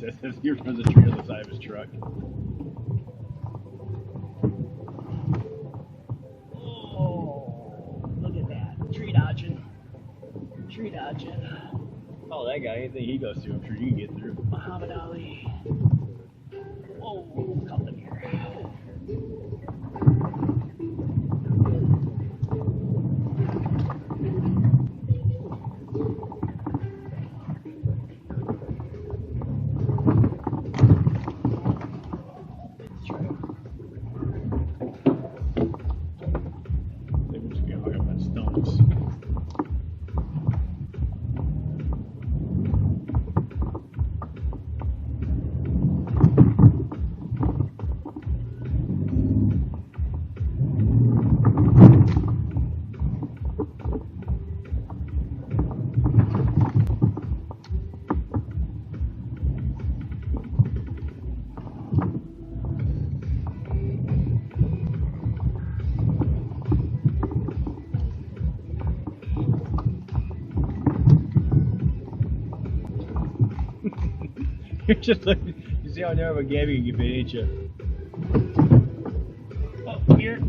That says here from the tree on the side of his truck. Oh, look at that. Tree dodging. Tree dodging. Oh, that guy, anything he goes through, I'm sure you can get through. Muhammad Ali. Oh, come in here. They just get hung up on stones. You're just like, you see how narrow of a gap you can get, ain't you? Oh, here.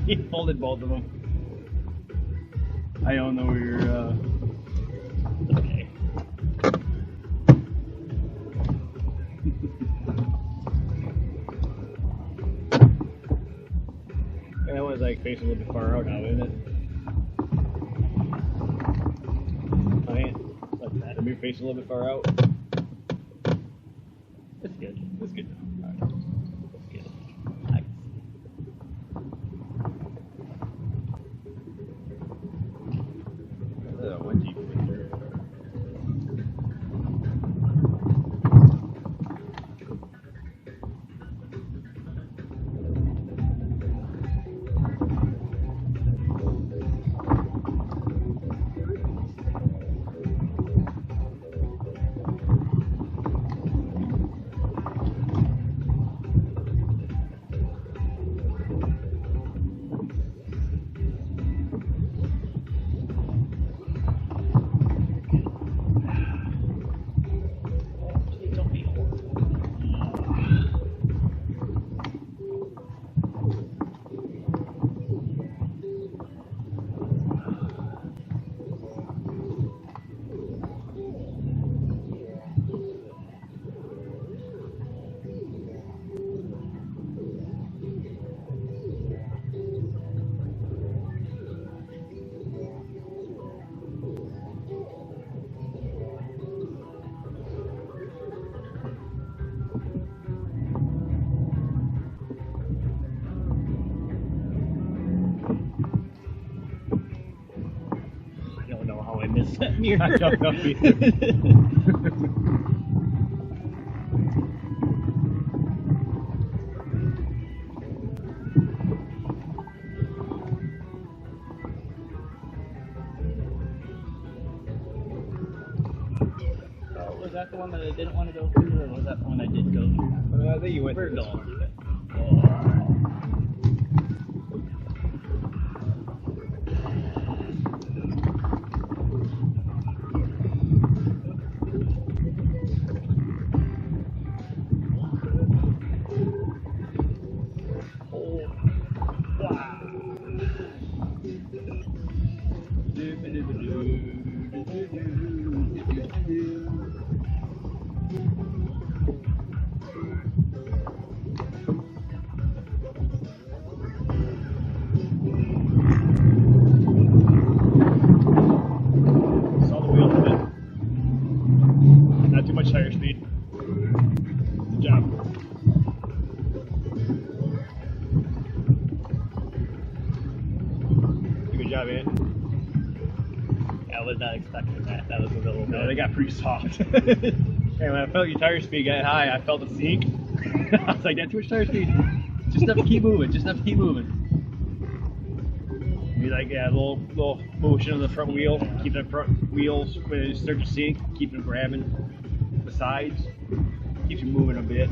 He folded both of them. I don't know where you're, Okay. that one's like facing a little bit far out now, isn't it? Oh, yeah. Like that. Maybe facing a little bit far out. That's good. That's good. All right. That's good. Nice. One Jeep right there. Don't be horrible. I don't know how I missed that mirror. I don't know either. Oh, was that the one that I didn't want to go through, or was that the one I did go through? I think you went We're through this going one. through it. Oh. Saw the wheel of it. Not too much tire speed. Good job. Good job, man. I was not expecting that. That was a little No, bit. they got pretty soft. Hey, when I felt your tire speed got high, I felt the sink. I was like, that's too much tire speed. Just enough to keep moving. Just enough to keep moving. Be like, yeah, a little motion on the front wheel, keep the front wheels when it starts to sink, keep them grabbing the sides, keeps you moving a bit.